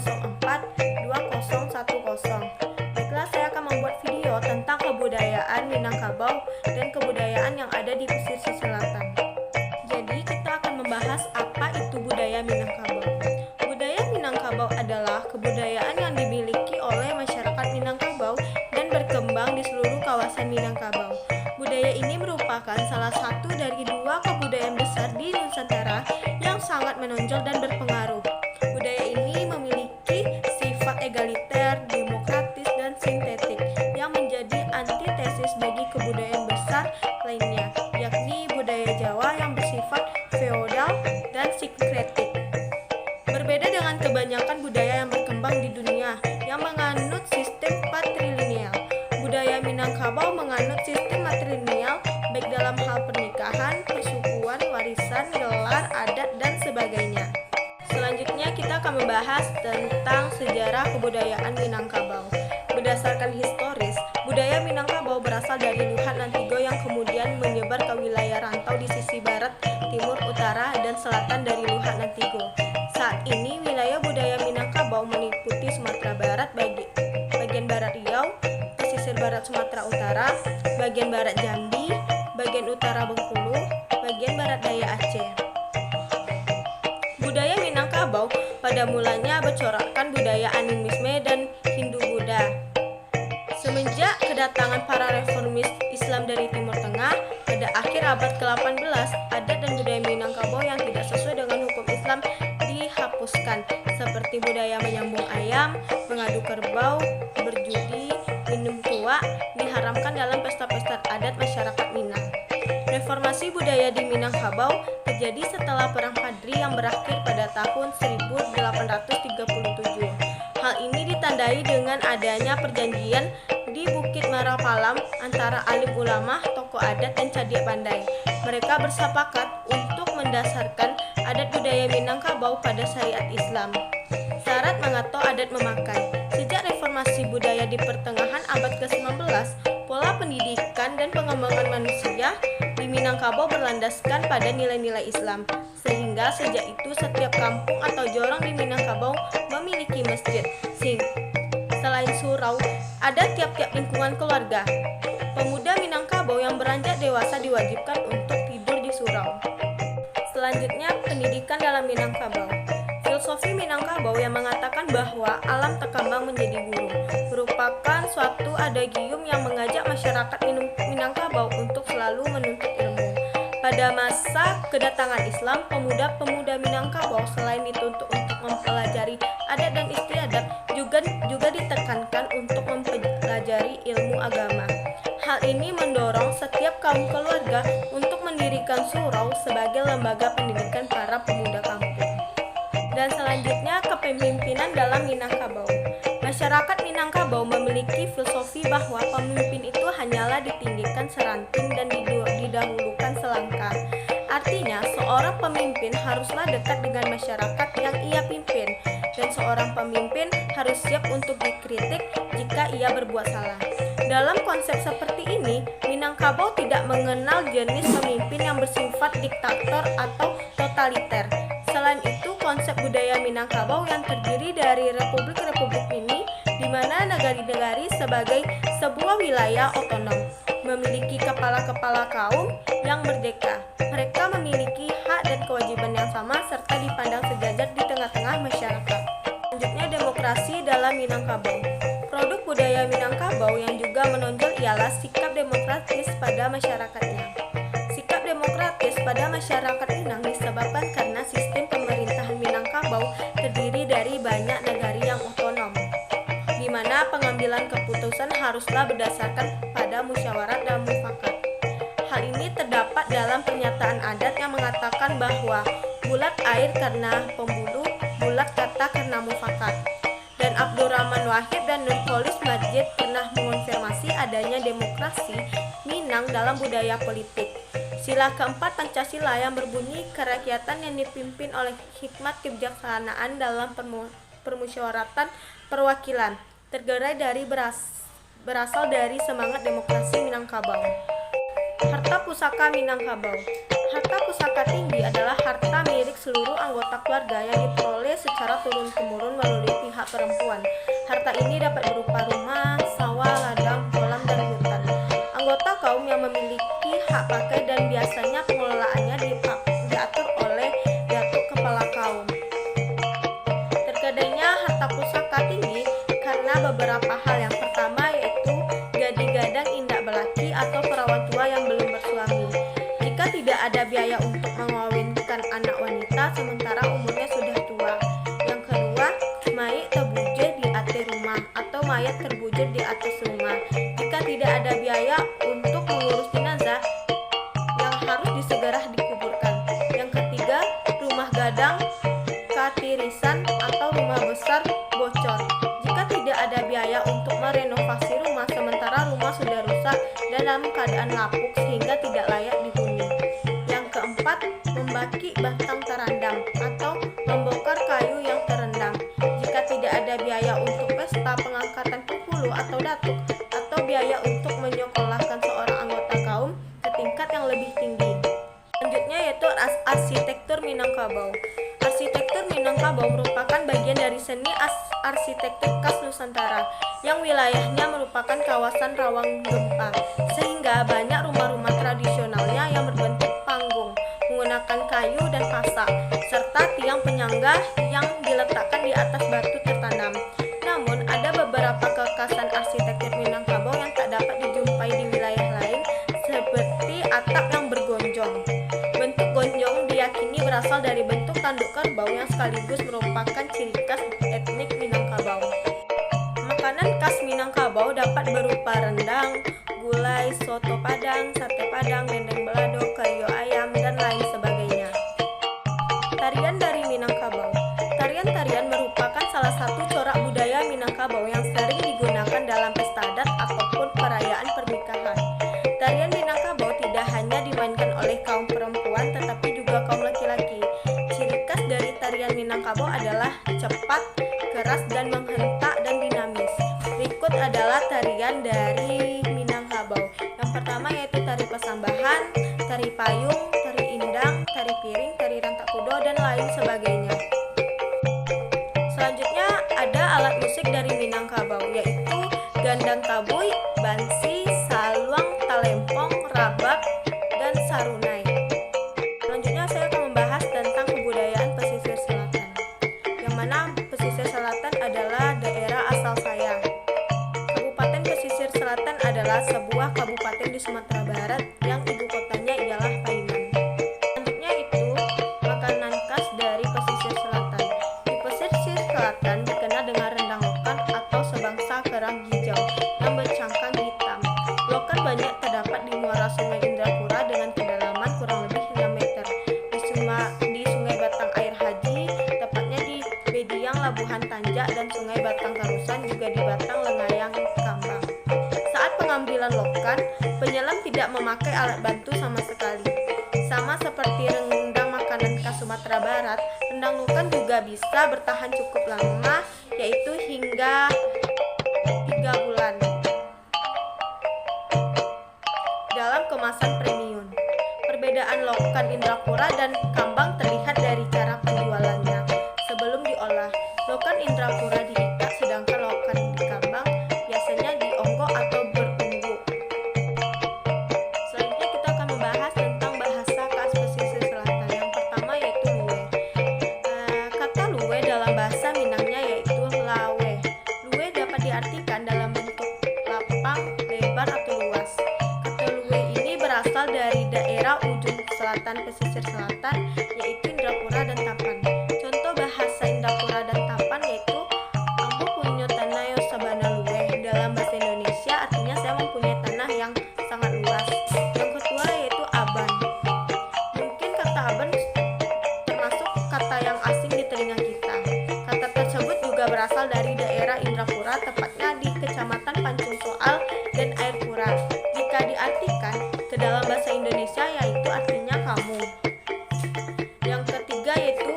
082010. Baiklah, saya akan membuat video tentang kebudayaan Minangkabau dan kebudayaan yang ada di pesisir selatan. Jadi, kita akan membahas apa itu budaya Minangkabau. Budaya Minangkabau adalah kebudayaan yang dimiliki oleh masyarakat Minangkabau dan berkembang di seluruh kawasan Minangkabau. Budaya ini merupakan salah satu dari dua kebudayaan besar di Nusantara yang sangat menonjol dan berpengaruh. Budaya ini memiliki sifat egaliter, demokratis, dan sintetik yang menjadi antitesis bagi kebudayaan besar lainnya, yakni budaya Jawa yang bersifat feodal dan sinkretik. Berbeda dengan kebanyakan budaya yang berkembang di dunia yang menganut sistem patrilineal, budaya Minangkabau menganut sistem matrilineal baik dalam hal pernikahan, persukuan, warisan, gelar, adat, dan sebagainya. Selanjutnya kita akan membahas tentang sejarah kebudayaan Minangkabau. Berdasarkan historis, budaya Minangkabau berasal dari Luhat Nantigo yang kemudian menyebar ke wilayah rantau di sisi barat, timur, utara, dan selatan dari Luhat Nantigo. Saat ini wilayah budaya Minangkabau meliputi Sumatera Barat, bagian barat Riau, pesisir barat Sumatera Utara, bagian barat Jambi, bagian utara Bengkulu, bagian barat daya Aceh. Budaya Minangkabau pada mulanya bercorakkan budaya animisme dan Hindu-Buddha. Semenjak kedatangan para reformis Islam dari Timur Tengah pada akhir abad ke-18, adat dan budaya Minangkabau yang tidak sesuai dengan hukum Islam dihapuskan, seperti budaya menyambung ayam, mengadu kerbau, berjudi, minum tua, diharamkan dalam pesta-pesta adat masyarakat Minang. Reformasi budaya di Minangkabau terjadi setelah Perang Padri yang berakhir pada tahun 1837. Hal ini ditandai dengan adanya perjanjian di Bukit Marapalam antara alim ulama, tokoh adat, dan cadia pandai. Mereka bersepakat untuk mendasarkan adat budaya Minangkabau pada syariat Islam. Syarat mengato adat memakai. Sejak reformasi budaya di pertengahan abad ke-19, pola pendidikan dan pengembangan manusia di Minangkabau berlandaskan pada nilai-nilai Islam, sehingga sejak itu setiap kampung atau jorong di Minangkabau memiliki masjid. Selain surau, ada tiap-tiap lingkungan keluarga. Pemuda Minangkabau yang beranjak dewasa diwajibkan untuk tidur di surau. Selanjutnya, pendidikan dalam Minangkabau. Filosofi Minangkabau yang mengatakan bahwa alam terkembang menjadi guru merupakan suatu adagium yang mengajak masyarakat Minangkabau untuk selalu menuntut ilmu. Pada masa kedatangan Islam, pemuda-pemuda Minangkabau selain dituntut untuk mempelajari adat dan istiadat, juga ditekankan untuk mempelajari ilmu agama. Hal ini mendorong setiap kaum keluarga untuk mendirikan surau sebagai lembaga pendidikan para pemuda kampung. Dan selanjutnya, kepemimpinan dalam Minangkabau. Masyarakat Minangkabau memiliki filosofi bahwa pemimpin itu hanyalah ditinggikan seranting dan didahulukan selangkah. Artinya, seorang pemimpin haruslah dekat dengan masyarakat yang ia pimpin, dan seorang pemimpin harus siap untuk dikritik jika ia berbuat salah. Dalam konsep seperti ini, Minangkabau tidak mengenal jenis pemimpin yang bersifat diktator atau totaliter. Selain itu, konsep budaya Minangkabau yang terdiri dari republik-republik mini, di mana negari-negari sebagai sebuah wilayah otonom, memiliki kepala-kepala kaum yang merdeka. Mereka memiliki hak dan kewajiban yang sama serta dipandang sejajar di tengah-tengah masyarakat. Selanjutnya, demokrasi dalam Minangkabau. Produk budaya Minangkabau yang juga menonjol ialah sikap demokratis pada masyarakatnya. Sikap demokratis pada masyarakat Minang disebabkan karena sistem pemerintahan Minangkabau terdiri dari banyak negari yang otonom, di mana pengambilan keputusan haruslah berdasarkan pada musyawarah dan mufakat. Hal ini terdapat dalam pernyataan adat yang mengatakan bahwa bulat air karena pembuluh, bulat kata karena mufakat. Dan Abdurrahman Wahid dan Nurholis Majid pernah mengonfirmasi adanya demokrasi Minang dalam budaya politik. Sila keempat Pancasila yang berbunyi kerakyatan yang dipimpin oleh hikmat kebijaksanaan dalam permusyawaratan perwakilan, tergerai dari berasal dari semangat demokrasi Minangkabau. Harta pusaka Minangkabau. Harta pusaka tinggi adalah harta milik seluruh anggota keluarga yang diperoleh secara turun-temurun melalui pihak perempuan. Harta ini dapat berupa rumah, sawah, ladang, kolam, dan hutan. Anggota kaum yang memiliki hak pakai dan biasanya pengelolaannya diatur oleh datuk kepala kaum. Tergadainya harta pusaka tinggi karena beberapa hal. Yang pertama yaitu gadi-gadang indak belaki atau perawan tua yang belum bersuami. Jika tidak ada biaya untuk mengawinkan anak wanita sementara umurnya sudah tua. Yang kedua, mayit terbujur di atas rumah atau mayat terbujur di atas rumah. Jika tidak ada biaya untuk mengurus jenazah yang harus disegera dikuburkan. Yang ketiga, rumah gadang katirisan atau rumah besar bocor. Jika tidak ada biaya untuk merenovasi rumah sementara rumah sudah rusak dan dalam keadaan lapuk sehingga tidak layak dihuni. Yang keempat, membaki batang terendam atau membongkar kayu yang terendam. Jika tidak ada biaya untuk pesta pengangkatan penghulu atau datuk atau biaya untuk menyekolahkan seorang anggota kaum ke tingkat yang lebih tinggi. Selanjutnya yaitu arsitektur Minangkabau. Arsitektur Minangkabau merupakan bagian dari seni arsitektur khas Nusantara yang wilayahnya merupakan kawasan rawan gempa, sehingga banyak rumah-rumah tradisionalnya yang berbentuk panggung menggunakan kayu dan pasak serta tiang penyangga yang diletakkan di atas batu tertanam. Namun ada beberapa kekhasan arsitektur Minangkabau yang tak dapat dijumpai di wilayah lain, seperti atap yang bergonjong. Bentuk gonjong diyakini berasal dari bentuk tanduk kerbau yang sekaligus merupakan ciri khas etnik Minangkabau. Makanan khas Minangkabau dapat berupa rendang, gulai, soto padang, sate padang, dendeng balado, kayu ayam, dan lain sebagainya. Tarian dari Minangkabau. Tarian-tarian merupakan salah satu corak budaya Minangkabau yang sering digunakan dalam pesta adat ataupun perayaan pernikahan. Tarian Minangkabau tidak hanya dimainkan oleh kaum perempuan tetapi juga kaum laki-laki. Ciri khas dari tarian Minangkabau adalah cepat, keras, dan menghentak dan dinamis. Berikut adalah tarian dari Minangkabau. Yang pertama yaitu tari pesambahan, tari payung, tari indang, tari piring, tari rantak kudo, dan lain sebagainya. Selanjutnya ada alat musik dari Minangkabau yaitu gandang kabui, bansi, saluang, talempong, rabab, dan sarunai. Selanjutnya saya akan membahas tentang kebudayaan pesisir selatan, yang mana pesisir selatan adalah daerah asal saya. Kabupaten Pesisir Selatan adalah sebuah kabupaten di Sumatera Barat yang ibu kotanya ialah Paiman. Selanjutnya itu makanan khas dari pesisir selatan. Di pesisir selatan dikenal dengan rendang lokan atau sebangsa kerang hijau yang bercangkang hitam. Lokan banyak terdapat di muara Sungai Indrapura dengan kedalaman kurang lebih 6 meter. Di Sungai Batang Air Haji, tepatnya di Bediang Labuhan Tanjak, dan Sungai Batang Tarusan juga di Batang Lengayang Kambang. Saat pengambilan lokan, penyelam tidak memakai alat bantu sama sekali. Sama seperti rendang makanan khas Sumatera Barat, rendang lokan juga bisa bertahan cukup lama, yaitu hingga 3 bulan dalam kemasan premium. Perbedaan lokan Indrapura dan Kambang terlihat dari cara penjualannya. Sebelum diolah, lokan Indrapura diikat sedangkan lokan di Kambang biasanya dionggok atau berunggu. Selanjutnya kita akan membahas tentang bahasa khas pesisir selatan. Yang pertama yaitu luwe. Kata luwe dalam bahasa Minangnya yaitu lawe. Luwe dapat diartikan dalam bentuk lapang, lebar, atau luas. Kata luwe ini berasal dari daerah ujung selatan pesisir selatan yaitu Indrapura dan Tapan. Contoh bahasa Indrapura dan Tapan yaitu ambo punya tanah yang sabana luwe. Dalam bahasa Indonesia artinya saya mempunyai tanah yang sangat luas. Yang kedua yaitu aban. Mungkin kata aban termasuk kata yang asing di telinga kita. Kata tersebut juga berasal dari daerah Indrapura, tepatnya di Kecamatan Pancung Soal dan Air Pura. Jika diartikan ke dalam bahasa Indonesia yaitu artinya kamu. Yang ketiga yaitu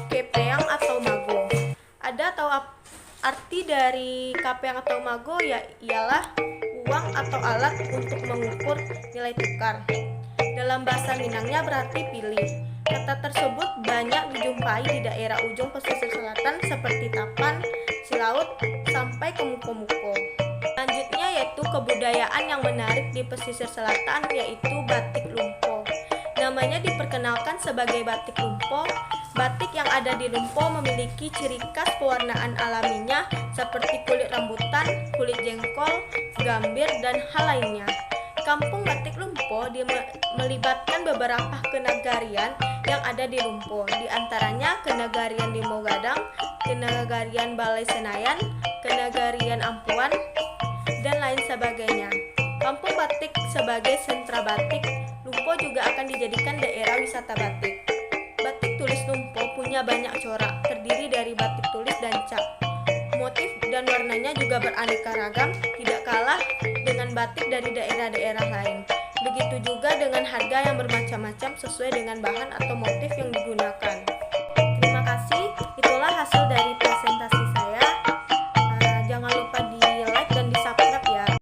kepeang atau mago. Ada atau arti dari kepeang atau mago ialah uang atau alat untuk mengukur nilai tukar. Dalam bahasa Minangnya berarti pilih. Kata tersebut banyak dijumpai di daerah ujung pesisir selatan seperti Tapan, Silaut, sampai ke Muko-Muko. Selanjutnya yaitu kebudayaan yang menarik di pesisir selatan, yaitu batik Lumpo. Namanya diperkenalkan sebagai batik Lumpo. Batik yang ada di Lumpo memiliki ciri khas pewarnaan alaminya seperti kulit rambutan, kulit jengkol, gambir, dan hal lainnya. Kampung Batik Lumpo melibatkan beberapa kenagarian yang ada di Lumpo, di antaranya Kenagarian Limau Gadang, Kenagarian Balai Senayan, Kenagarian Ampuan, dan lain sebagainya. Kampung Batik sebagai sentra batik, Lumpo juga akan dijadikan daerah wisata batik. Batik tulis Lumpo punya banyak corak, terdiri dari batik tulis dan cap. Motif dan warnanya juga beraneka ragam, tidak kalah dengan batik dari daerah-daerah lain. Begitu juga dengan harga yang bermacam-macam sesuai dengan bahan atau motif yang digunakan.